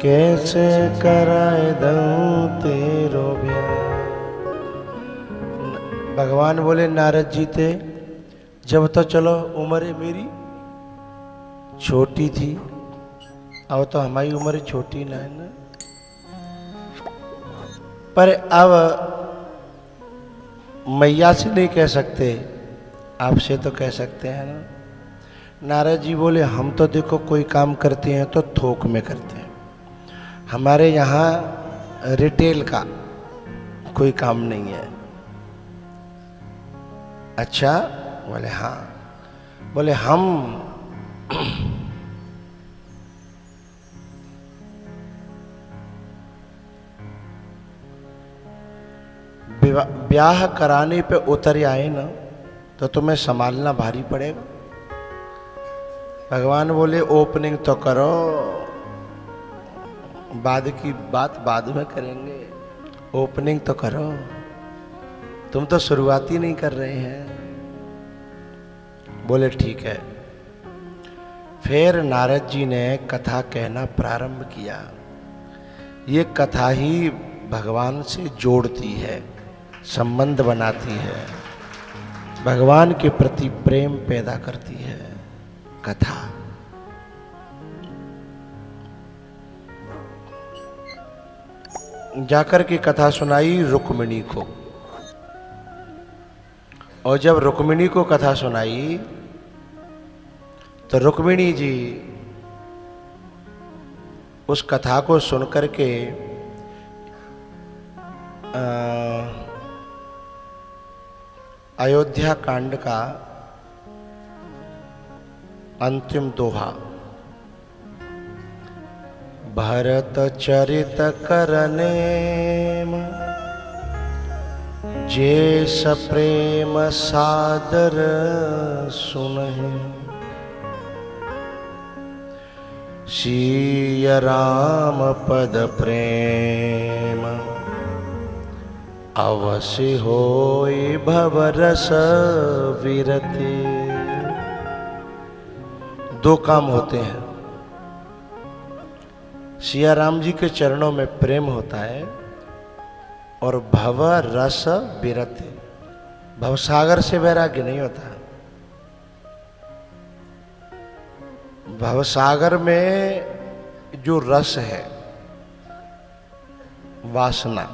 कैसे कराए दूं तेरो ब्याह। भगवान बोले नारद जी थे जब तो चलो उम्र मेरी छोटी थी, अब तो हमारी उम्र छोटी ना है ना, पर अब मैया से नहीं कह सकते, आपसे तो कह सकते हैं ना। नारद जी बोले हम तो देखो कोई काम करते हैं तो थोक में करते हैं, हमारे यहाँ रिटेल का कोई काम नहीं है। अच्छा, बोले हाँ, बोले हम ब्याह कराने पे उतर आए ना तो तुम्हें संभालना भारी पड़ेगा। भगवान बोले ओपनिंग तो करो, बाद की बात बाद में करेंगे, ओपनिंग तो करो, तुम तो शुरुआत ही नहीं कर रहे हैं। बोले ठीक है। फिर नारद जी ने कथा कहना प्रारंभ किया। ये कथा ही भगवान से जोड़ती है, संबंध बनाती है, भगवान के प्रति प्रेम पैदा करती है कथा। जाकर के कथा सुनाई रुक्मिणी को, और जब रुक्मिणी को कथा सुनाई तो रुक्मिणी जी उस कथा को सुनकर के अयोध्या कांड का अंतिम दोहा, भरत चरित करने जे सप्रेम सादर सुनहि, सिय राम पद प्रेम अवश्य होई भवरस विरति। दो काम होते हैं, सिया राम जी के चरणों में प्रेम होता है और भव रस विरति, भवसागर से वैराग्य नहीं होता। भवसागर में जो रस है वासना,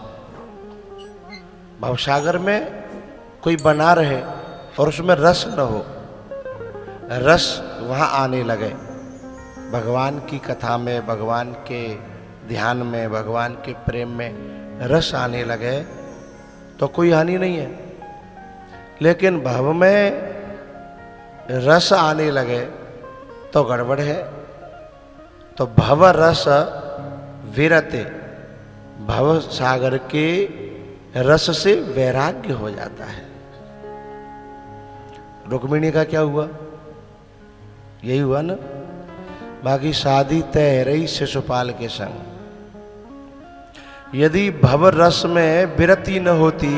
भवसागर में कोई बना रहे और उसमें रस न हो, रस वहाँ आने लगे, भगवान की कथा में, भगवान के ध्यान में, भगवान के प्रेम में रस आने लगे तो कोई हानि नहीं है। लेकिन भव में रस आने लगे तो गड़बड़ है। तो भव रस विरते, भव सागर के रस से वैराग्य हो जाता है। रुक्मिणी का क्या हुआ? यही हुआ ना, बाकी शादी तय रही शिशुपाल के संग। यदि भव रस में विरति न होती,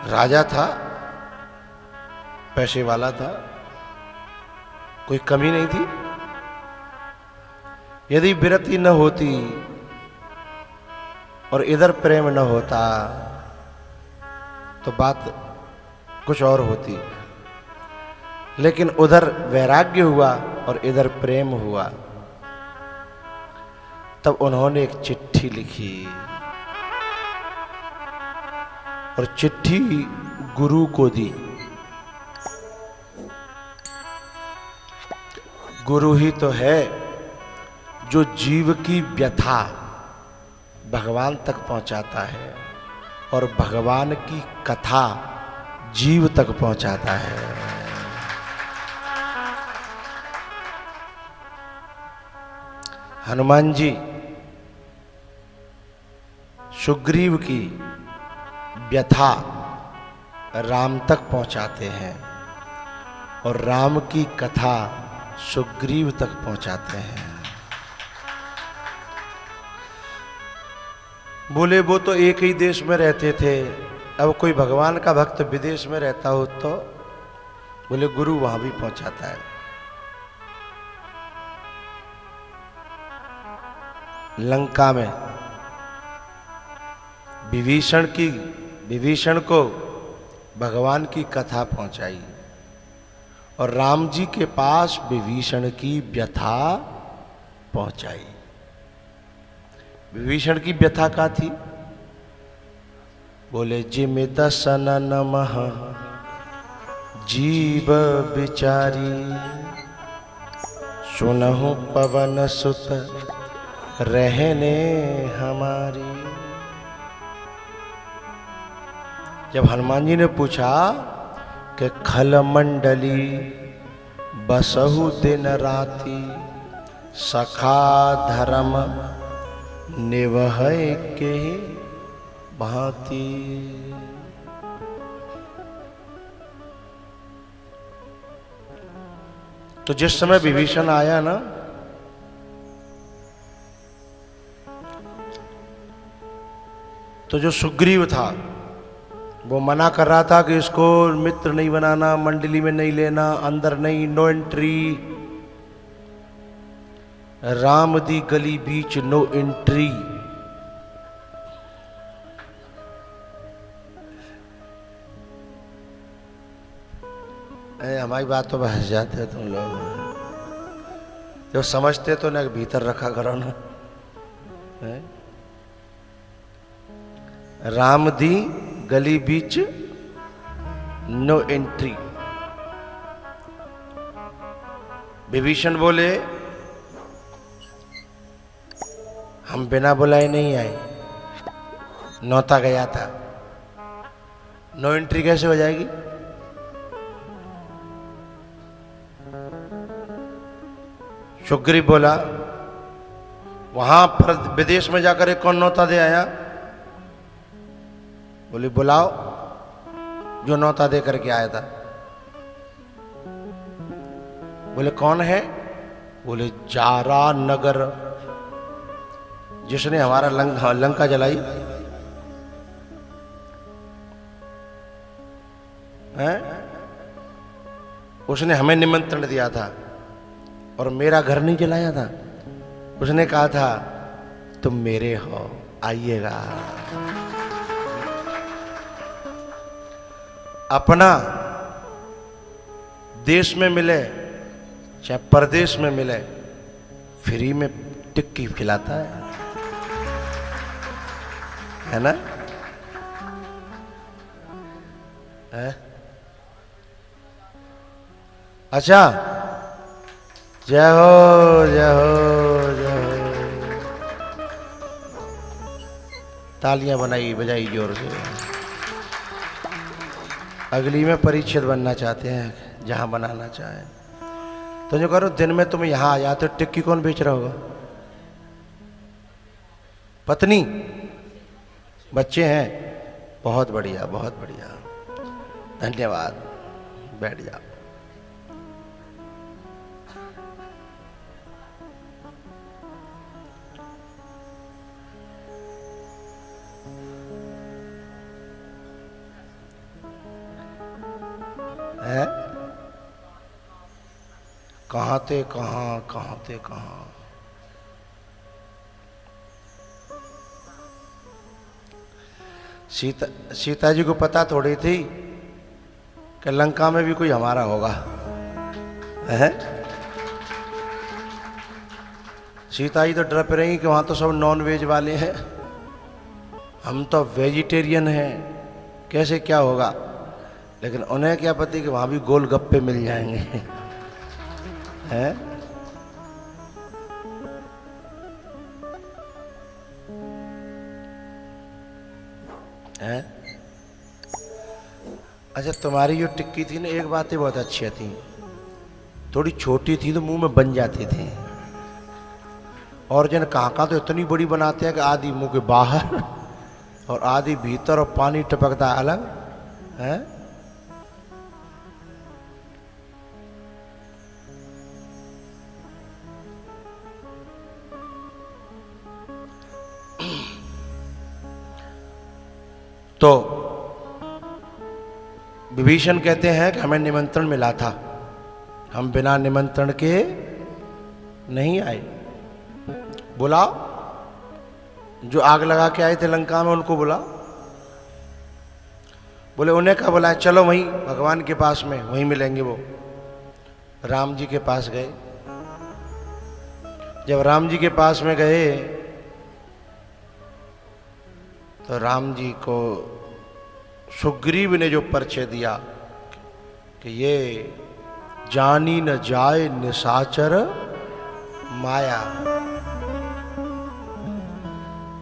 राजा था, पैसे वाला था, कोई कमी नहीं थी, यदि विरति न होती और इधर प्रेम न होता तो बात कुछ और होती। लेकिन उधर वैराग्य हुआ और इधर प्रेम हुआ, तब उन्होंने एक चिट्ठी लिखी और चिट्ठी गुरु को दी। गुरु ही तो है जो जीव की व्यथा भगवान तक पहुंचाता है और भगवान की कथा जीव तक पहुंचाता है। हनुमान जी सुग्रीव की व्यथा राम तक पहुंचाते हैं और राम की कथा सुग्रीव तक पहुंचाते हैं। बोले वो तो एक ही देश में रहते थे, अब कोई भगवान का भक्त विदेश में रहता हो तो? बोले गुरु वहां भी पहुंचाता है। लंका में विभीषण को भगवान की कथा पहुंचाई और राम जी के पास विभीषण की व्यथा पहुंचाई। विभीषण की व्यथा क्या थी? बोले जिमित सनन मह जीव बिचारी, सुनहु पवन सुत रहने हमारी। जब हनुमान जी ने पूछा कि खल मंडली बसहु दिन राति, सखा धर्म निवह के भांति। तो जिस समय विभीषण आया ना, तो जो सुग्रीव था वो मना कर रहा था कि इसको मित्र नहीं बनाना, मंडली में नहीं लेना, अंदर नहीं, नो एंट्री। राम दी गली बीच नो एंट्री। हमारी बात तो बहस जाते हैं तुम लोग, जो समझते तो ना भीतर रखा करो ना। राम दी गली बीच नो एंट्री। विभीषण बोले हम बिना बुलाए नहीं आए, नौता गया था, नो एंट्री कैसे हो जाएगी? सुग्रीव बोला वहां पर विदेश में जाकर एक कौन नौता दे आया? बोले बुलाओ जो नौता दे करके आया था। बोले कौन है? बोले जारा नगर, जिसने हमारा लंका जलाई है, उसने हमें निमंत्रण दिया था और मेरा घर नहीं जलाया था। उसने कहा था तुम मेरे हो, आइएगा। अपना देश में मिले चाहे परदेश में मिले, फ्री में टिक्की खिलाता है ना? है? अच्छा, जय हो जय हो जय हो। तालियां बजाई जोर से। अगली में परिच्छेद बनना चाहते हैं, जहां बनाना चाहें। तो जो करो, दिन में तुम यहां आ जाते हो, टिक्की कौन बेच रहा होगा? पत्नी, बच्चे हैं? बहुत बढ़िया बहुत बढ़िया, धन्यवाद। बैठ जाओ। है कहाँ थे कहाँ। सीता जी को पता थोड़ी थी कि लंका में भी कोई हमारा होगा। है सीता जी तो डर पे रही कि वहां तो सब नॉन वेज वाले हैं, हम तो वेजिटेरियन हैं, कैसे क्या होगा। लेकिन उन्हें क्या पता कि वहां भी गोलगप्पे मिल जाएंगे। हैं? हैं? अच्छा, तुम्हारी जो टिक्की थी ना, एक बातें बहुत अच्छी थी, थोड़ी छोटी थी तो मुंह में बन जाती थी, और जन काका तो इतनी बड़ी बनाते हैं कि आधी मुंह के बाहर और आधी भीतर, और पानी टपकता अलग है। तो विभीषण कहते हैं कि हमें निमंत्रण मिला था, हम बिना निमंत्रण के नहीं आए, बुलाओ। जो आग लगा के आए थे लंका में उनको बुला। बोले उन्हें क्या बुलाया, चलो वहीं भगवान के पास में, वहीं मिलेंगे। वो राम जी के पास गए। जब राम जी के पास में गए तो राम जी को सुग्रीव ने जो परिचय दिया कि ये जानी न जाए निशाचर माया,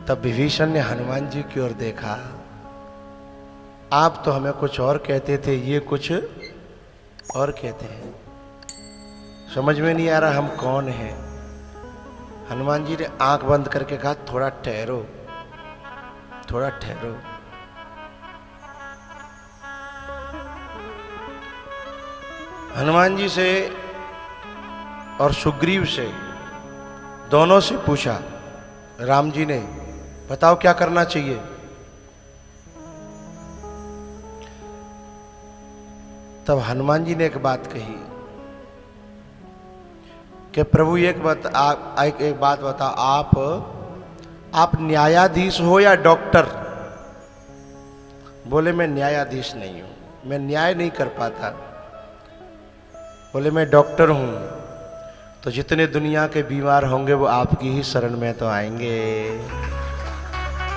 तब विभीषण ने हनुमान जी की ओर देखा। आप तो हमें कुछ और कहते थे, ये कुछ और कहते हैं, समझ में नहीं आ रहा हम कौन हैं। हनुमान जी ने आंख बंद करके कहा, थोड़ा ठहरो, थोड़ा ठहरो। हनुमान जी से और सुग्रीव से, दोनों से पूछा राम जी ने, बताओ क्या करना चाहिए। तब हनुमान जी ने एक बात कही कि प्रभु एक बात बताओ, आप न्यायाधीश हो या डॉक्टर। बोले मैं न्यायाधीश नहीं हूं, मैं न्याय नहीं कर पाता। बोले मैं डॉक्टर हूं, तो जितने दुनिया के बीमार होंगे वो आपकी ही शरण में तो आएंगे,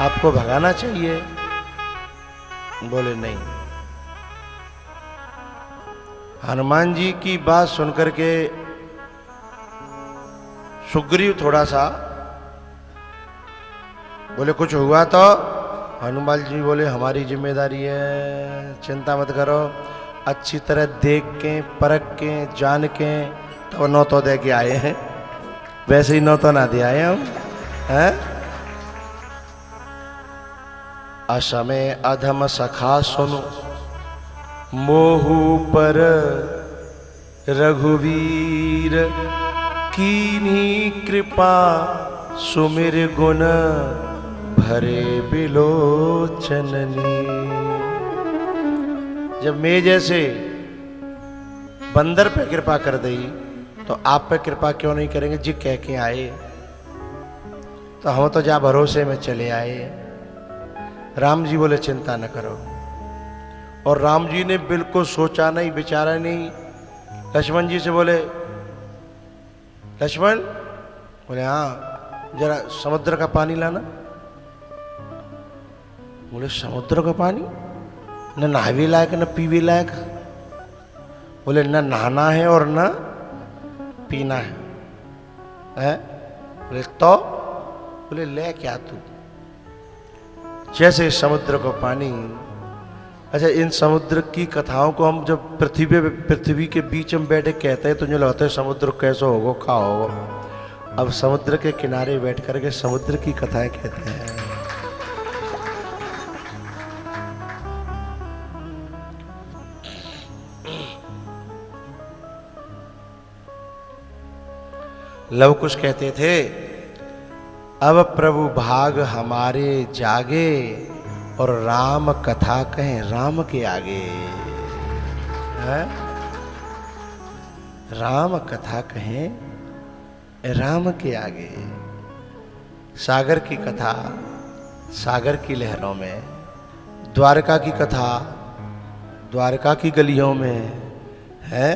आपको भगाना चाहिए। बोले नहीं। हनुमान जी की बात सुनकर के सुग्रीव थोड़ा सा बोले कुछ हुआ तो। हनुमान जी बोले हमारी जिम्मेदारी है, चिंता मत करो, अच्छी तरह देख के परख के जान के तो नौ तो दे के आए हैं, वैसे ही नौ तो ना दे आए हम हैं। असमय अधम सखा सुनु मोहु पर रघुवीर, कीन्ही कृपा सुमिर गुण भरे बिलोचननी। जब मैं जैसे बंदर पे कृपा कर दी तो आप पे कृपा क्यों नहीं करेंगे जी, कह के आए तो हम तो जा भरोसे में चले आए। राम जी बोले चिंता न करो, और राम जी ने बिल्कुल सोचा नहीं, विचारा नहीं। लक्ष्मण जी से बोले, लक्ष्मण, बोले हाँ जरा समुद्र का पानी लाना। बोले समुद्र का पानी न नहावे लायक न पीवे लायक। बोले न नहाना है और न पीना है। बोले तो, बोले ले क्या तू, जैसे समुद्र को पानी। अच्छा, इन समुद्र की कथाओं को हम जब पृथ्वी के बीच में बैठे कहते हैं तो जो लगता है समुद्र कैसा होगा, क्या होगा। अब समुद्र के किनारे बैठ करके समुद्र की कथाएं कहते हैं। लव कुश कहते थे, अब प्रभु भाग हमारे जागे और राम कथा कहें राम के आगे। है? राम कथा कहें राम के आगे। सागर की कथा सागर की लहरों में, द्वारका की कथा द्वारका की गलियों में है।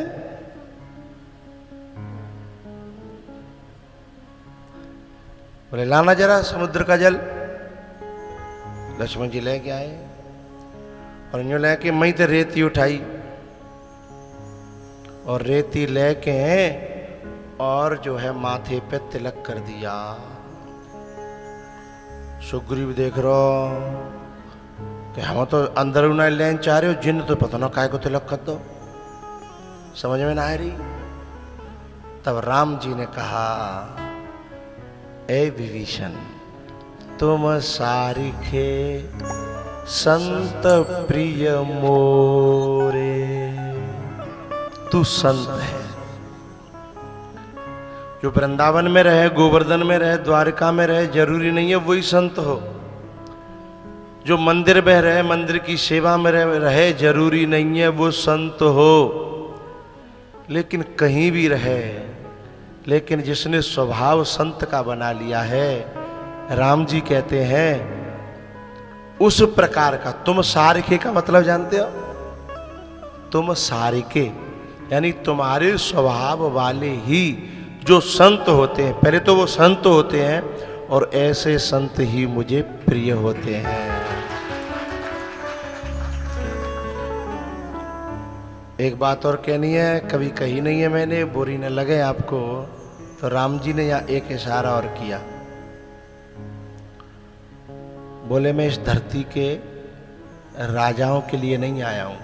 बोले लाना जरा समुद्र का जल। लक्ष्मण जी लेके आए और यूं लेके मई तो रेती उठाई और रेती लेके और जो है माथे पे तिलक कर दिया। सुग्रीव देख रो कि हम तो अंदर उन्हें लेन चाह रहे हो, जिन तो पता ना काय को तिलक कर दो, समझ में ना आ रही। तब राम जी ने कहा, ए विभीषण, तुम सारिखे संत प्रिय मोरे। तू संत है, जो वृंदावन में रहे, गोवर्धन में रहे, द्वारका में रहे, जरूरी नहीं है वही संत हो। जो मंदिर में रहे, मंदिर की सेवा में रहे, जरूरी नहीं है वो संत हो। लेकिन कहीं भी रहे, लेकिन जिसने स्वभाव संत का बना लिया है राम जी कहते हैं उस प्रकार का, तुम सारिके का मतलब जानते हो? तुम सारिके यानी तुम्हारे स्वभाव वाले ही जो संत होते हैं, पहले तो वो संत होते हैं और ऐसे संत ही मुझे प्रिय होते हैं। एक बात और कहनी है, कभी कही नहीं है मैंने, बुरी न लगे आपको, तो राम जी ने यहाँ एक इशारा और किया। बोले मैं इस धरती के राजाओं के लिए नहीं आया हूं,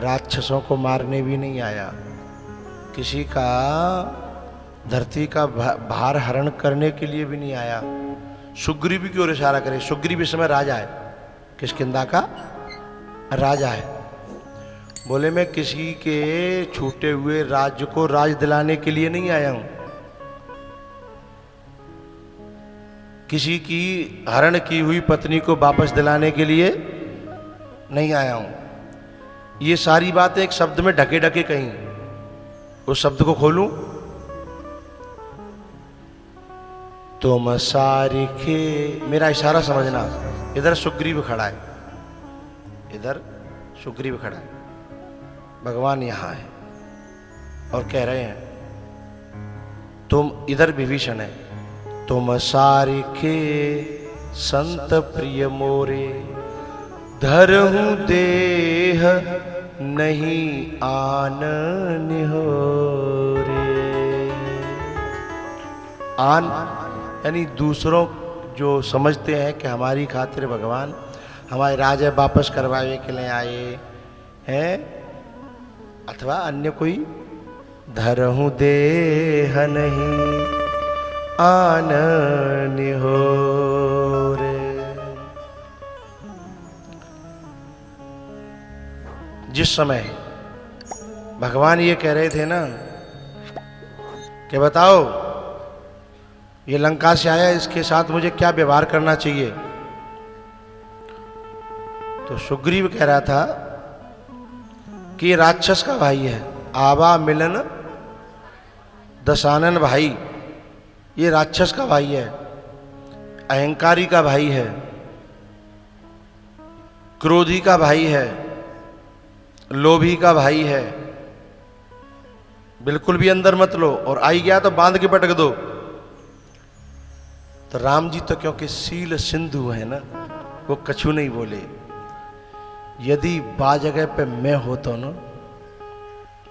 राक्षसों को मारने भी नहीं आया, किसी का धरती का भार हरण करने के लिए भी नहीं आया। सुग्रीव की ओर इशारा करे, सुग्रीव इस समय राजा है, किष्किंधा का राजा है। बोले मैं किसी के छूटे हुए राज्य को राज दिलाने के लिए नहीं आया हूं, किसी की हरण की हुई पत्नी को वापस दिलाने के लिए नहीं आया हूं। ये सारी बातें एक शब्द में ढके ढके कहीं, उस शब्द को खोलूं, तुम सारिके, मेरा इशारा समझना। इधर सुग्रीव खड़ा है, इधर सुग्रीव खड़ा है, भगवान यहां है और कह रहे हैं तुम, इधर विभीषण है, तुम सारिके संत प्रिय मोरे, धरहूं देह नहीं आन निहोरे। आन यानी दूसरों जो समझते हैं कि हमारी खातिर भगवान हमारे राजा वापस करवाने के लिए आए हैं, अथवा अन्य कोई, धरहूं देह नहीं आन निहोरे। जिस समय भगवान ये कह रहे थे ना कि बताओ ये लंका से आया, इसके साथ मुझे क्या व्यवहार करना चाहिए, तो सुग्रीव कह रहा था कि राक्षस का भाई है, आवा मिलन दशानन भाई, ये राक्षस का भाई है, अहंकारी का भाई है, क्रोधी का भाई है, लोभी का भाई है, बिल्कुल भी अंदर मत लो, और आई गया तो बांध के पटक दो। तो राम जी तो क्योंकि सील सिंधु है ना, वो कछु नहीं बोले। यदि बा जगह पे मैं हो तो ना,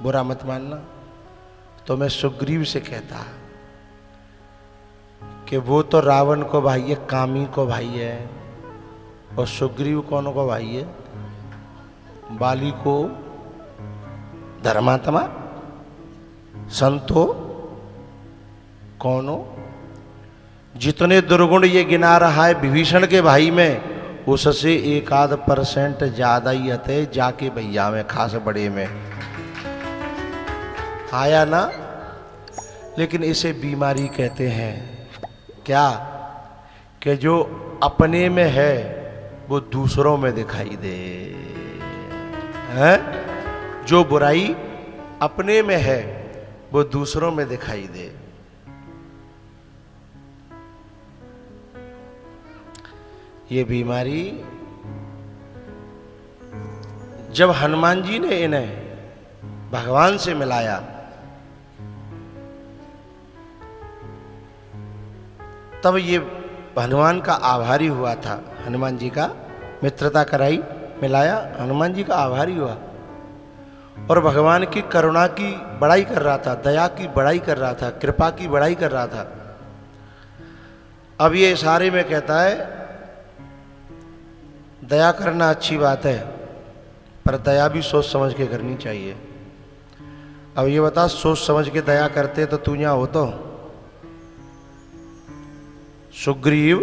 बुरा मत मानना, तो मैं सुग्रीव से कहता कि वो तो रावण को भाई है, कामी को भाई है, और सुग्रीव कौन को भाई है, बाली को धर्मात्मा संतो कौनो। जितने दुर्गुण ये गिना रहा है विभीषण के भाई में, उससे 1-8% ज्यादा ही अते जाके भैया में, खास बड़े में आया ना। लेकिन इसे बीमारी कहते हैं, क्या कि जो अपने में है वो दूसरों में दिखाई दे, है? जो बुराई अपने में है वो दूसरों में दिखाई दे। ये बीमारी जब हनुमान जी ने इन्हें भगवान से मिलाया, तब ये हनुमान का आभारी हुआ था, हनुमान जी का मित्रता कराई, मिलाया, हनुमान जी का आभारी हुआ और भगवान की करुणा की बड़ाई कर रहा था, दया की बड़ाई कर रहा था, कृपा की बड़ाई कर रहा था। अब ये इशारे में कहता है दया करना अच्छी बात है, पर दया भी सोच समझ के करनी चाहिए। अब ये बता, सोच समझ के दया करते तो तू यहाँ हो तो? सुग्रीव,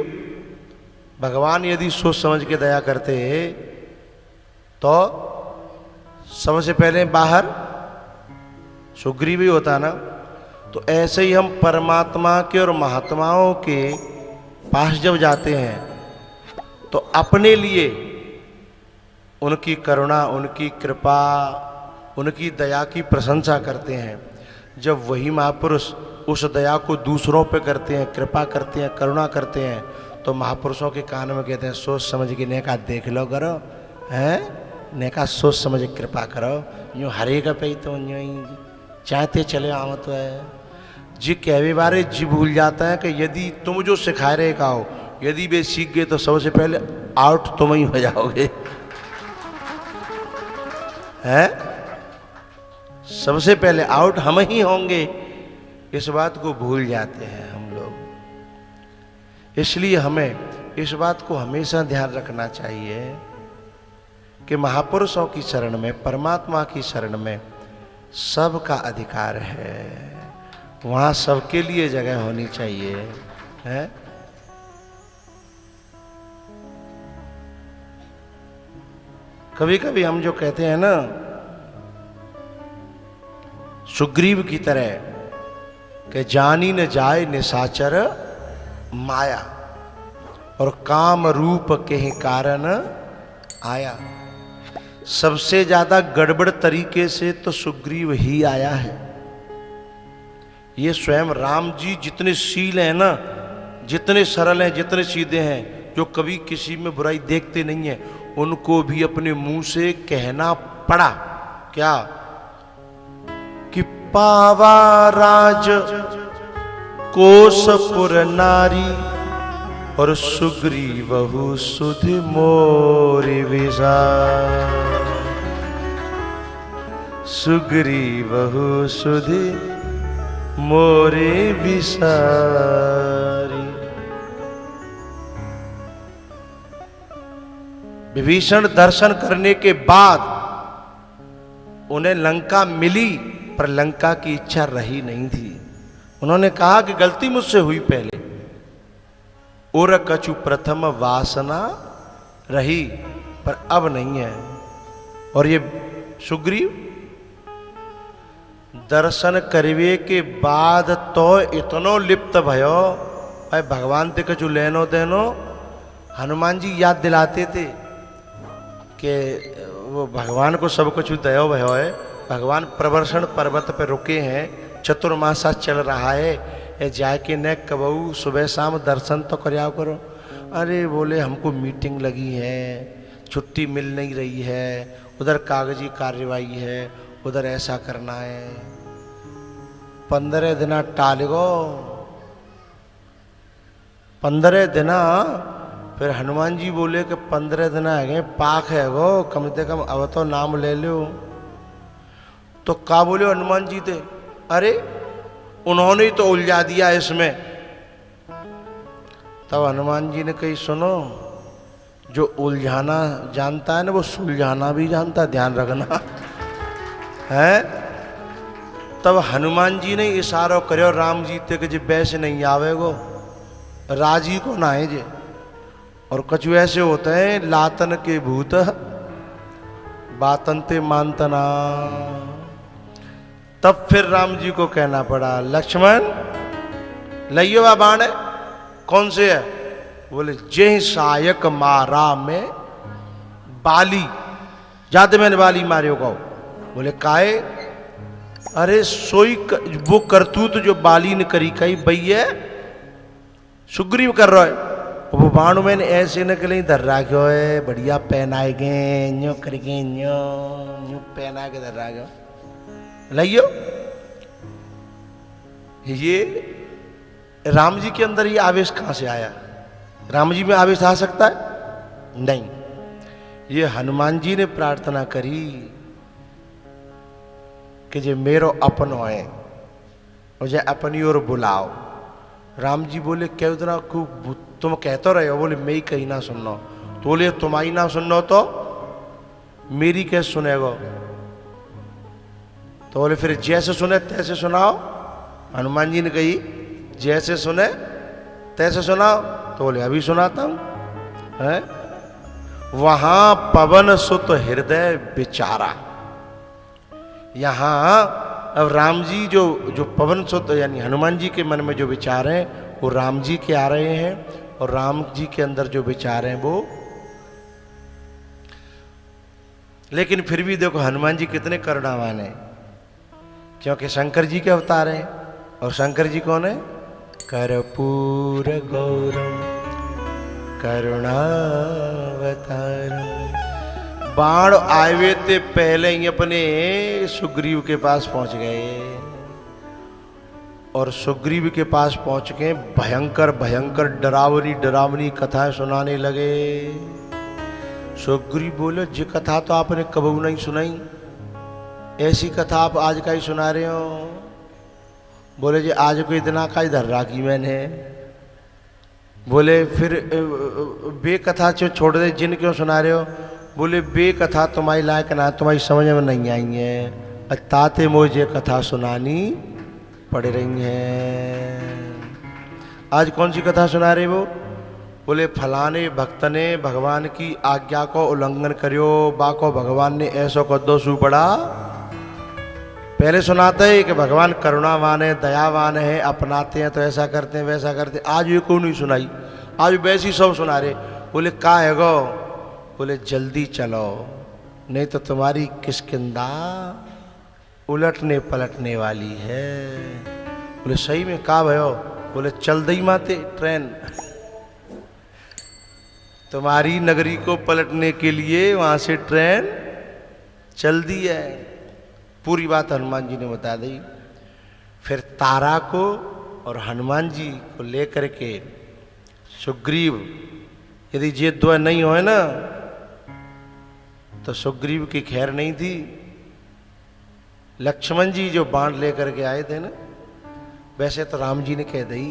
भगवान यदि सोच समझ के दया करते तो सबसे पहले बाहर सुग्रीव ही होता ना। तो ऐसे ही हम परमात्मा के और महात्माओं के पास जब जाते हैं तो अपने लिए उनकी करुणा, उनकी कृपा, उनकी दया की प्रशंसा करते हैं। जब वही महापुरुष उस दया को दूसरों पे करते हैं, कृपा करते हैं, करुणा करते हैं, तो महापुरुषों के कान में कहते हैं सोच समझ के नेका देख लो करो, हैं नेका सोच समझ के कृपा करो। यूँ हरे का पे तो यूँ ही चाहते चले आओ तो है जी। कहवे बारे जी भूल जाता है कि यदि तुम जो सिखा रहे का हो, यदि वे सीख गए तो सबसे पहले आउट तुम ही हो जाओगे, हैं सबसे पहले आउट हम ही होंगे। इस बात को भूल जाते हैं हम लोग। इसलिए हमें इस बात को हमेशा ध्यान रखना चाहिए कि महापुरुषों की शरण में, परमात्मा की शरण में सबका अधिकार है, वहाँ सबके लिए जगह होनी चाहिए, है। कभी कभी हम जो कहते हैं ना, सुग्रीव की तरह कि जानी न जाए निशाचर माया, और काम रूप के ही कारण आया। सबसे ज्यादा गड़बड़ तरीके से तो सुग्रीव ही आया है। ये स्वयं राम जी जितने शील हैं ना, जितने सरल हैं, जितने सीधे हैं, जो कभी किसी में बुराई देखते नहीं है, उनको भी अपने मुंह से कहना पड़ा क्या कि पावा राज कोसपुर नारी, और सुग्रीवहु सुधि मोरि विसार। सुग्रीवहु सुधि मोरि विसारी। विभीषण दर्शन करने के बाद उन्हें लंका मिली, पर लंका की इच्छा रही नहीं थी। उन्होंने कहा कि गलती मुझसे हुई पहले, और कछु प्रथम वासना रही, पर अब नहीं है। और ये सुग्रीव दर्शन करवे के बाद तो इतनो लिप्त भयो, भाई भगवान ते कछु लेनो देनो। हनुमान जी याद दिलाते थे कि वो भगवान को सब कुछ दयो भयो है। भगवान प्रवर्षण पर्वत पर रुके हैं, चतुर्मासा चल रहा है, जाके न कबू सुबह शाम दर्शन तो करया करो। अरे बोले हमको मीटिंग लगी है, छुट्टी मिल नहीं रही है, उधर कागजी कार्यवाही है, उधर ऐसा करना है। 15 दिन टाल गो, 15 दिन। फिर हनुमान जी बोले कि 15 दिन है गए, पाक है गो, कम से कम अब तो नाम ले लो। तो का बोले हनुमान जी थे, अरे उन्होंने ही तो उलझा दिया इसमें। तब हनुमान जी ने कही सुनो, जो उलझाना जानता है ना, वो सुलझाना भी जानता है, ध्यान रखना है। तब हनुमान जी ने इशारा करो राम जी ते कि जी वैसे नहीं आवेगो, राजी को ना है जे। और कुछ ऐसे होते हैं लातन के भूत बातन ते मानतना। तब फिर राम जी को कहना पड़ा, लक्ष्मण लइयो बा बाण है, कौन से है? बोले जय सायक मारा में बाली, जाते मैंने बाली मारियो कहो। बोले काहे? अरे सोई वो करतूत जो बाली ने करी कही भैया सुग्रीव कर रहा है। वो बाणु मैंने ऐसे न कहीं धर राख्यो है, बढ़िया पहनाए गए, न्यो करके न्यो पहना के धर राख्यो। लइयो ये राम जी के अंदर ये आवेश कहां से आया? राम जी में आवेश आ सकता है? नहीं। ये हनुमान जी ने प्रार्थना करी कि जे मेरो अपनो है, मुझे अपनी ओर बुलाओ। राम जी बोले क्या उतना खूब तुम कहते रहे हो? बोले मैं ही कहीं ना सुनना। तो बोले तुम्हारी ना सुनना तो मेरी कैसे सुनेगो? तो बोले फिर जैसे सुने तैसे सुनाओ। हनुमान जी ने कही जैसे सुने तैसे सुनाओ। तो बोले अभी सुनाता हूं। है वहां पवन सुत हृदय विचारा। यहां अब राम जी जो पवन सुत यानी हनुमान जी के मन में जो विचार हैं वो राम जी के आ रहे हैं, और राम जी के अंदर जो विचार हैं वो। लेकिन फिर भी देखो हनुमान जी कितने करुणावान हैं, क्योंकि शंकर जी के अवतार हैं और शंकर जी कौन है? कर्पूर गौरम करुणावतारम। बाण आए थे पहले ही अपने सुग्रीव के पास पहुंच गए, और सुग्रीव के पास पहुंच के भयंकर भयंकर डरावनी डरावनी कथाएं सुनाने लगे। सुग्रीव बोले, जी कथा तो आपने कबू नहीं सुनाई, ऐसी कथा आप आज का ही सुना रहे हो। बोले, जी आज को इतना का इधर राखी मैंने। बोले, फिर बे कथा छोड़ दे, जिन क्यों सुना रहे हो? बोले, बे कथा तुम्हारी लायक ना, तुम्हारी समझ में नहीं आई है, ताते मुझे कथा सुनानी पड़ रही हैं। आज कौन सी कथा सुना रहे वो? बोले, फलाने भक्त ने भगवान की आज्ञा को उल्लंघन करियो, बाको भगवान ने ऐसो को दोषू पड़ा। पहले सुनाते हैं कि भगवान करुणावान है, दयावान है, अपनाते हैं तो ऐसा करते हैं वैसा करते हैं। आज ये क्यों नहीं सुनाई? आज वैसी सब सुना रहे। बोले, का है गो? बोले, जल्दी चलो नहीं तो तुम्हारी किष्किंधा उलटने पलटने वाली है। बोले, सही में का भयो? बोले, चल दई माते ट्रेन तुम्हारी नगरी को पलटने के लिए, वहां से ट्रेन चल दी है। पूरी बात हनुमान जी ने बता दी। फिर तारा को और हनुमान जी को लेकर के सुग्रीव, यदि ये दो नहीं होए ना तो सुग्रीव की खैर नहीं थी। लक्ष्मण जी जो बाण लेकर के आए थे ना, वैसे तो राम जी ने कह दी।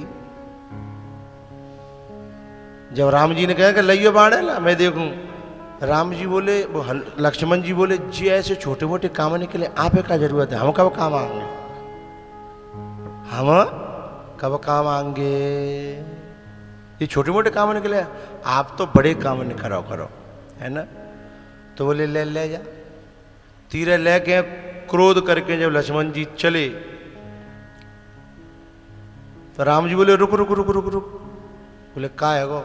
जब राम जी ने कहा कि लइयो बाण है ना, मैं देखूं, राम जी बोले, वो लक्ष्मण जी बोले, जी ऐसे छोटे मोटे काम निकले आप का जरूरत है, हम कब काम आएंगे, हम कब काम आएंगे? ये छोटे मोटे काम निकले, आप तो बड़े काम नहीं करो है ना। तो बोले, ले जा। तीरे ले के क्रोध करके जब लक्ष्मण जी चले तो राम जी बोले, रुक रुक रुक रुक रुक। बोले, का है गो?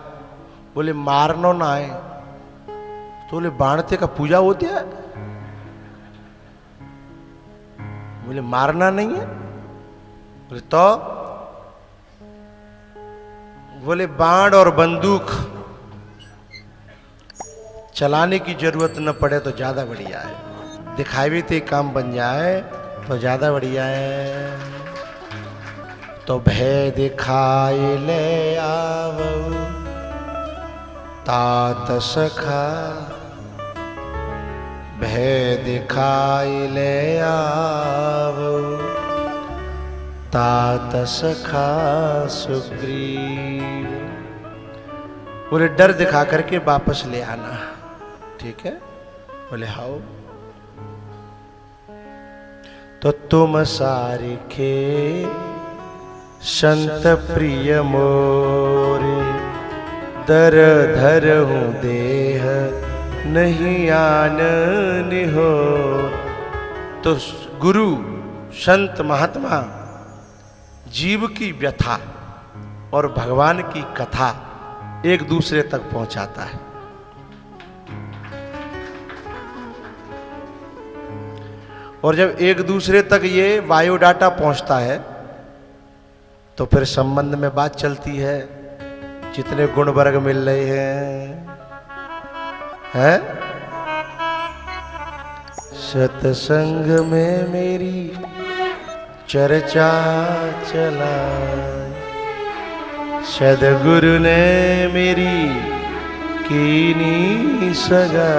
बोले, मारनो ना है। तो बोले, बाणते का पूजा होती है? बोले, मारना नहीं है। बोले, तो? बोले, बाण और बंदूक चलाने की जरूरत न पड़े तो ज्यादा बढ़िया है, दिखावे ते काम बन जाए तो ज्यादा बढ़िया है। तो भय दिखाए ले आवो तात सखा, भय दिखाए ले आवो तात सखा सुग्रीव। बोले, डर दिखा करके वापस ले आना, ठीक है? बोले, हाओ। तो तुम सारिखे संत प्रिय मोरे, दर धर हूँ देह नहीं आननि हो। तो गुरु संत महात्मा जीव की व्यथा और भगवान की कथा एक दूसरे तक पहुंचाता है। और जब एक दूसरे तक ये बायोडाटा पहुंचता है तो फिर संबंध में बात चलती है, जितने गुण वर्ग मिल रहे हैं? सत्संग में मेरी चर्चा चला, सदगुरु ने मेरी कीनी सगा।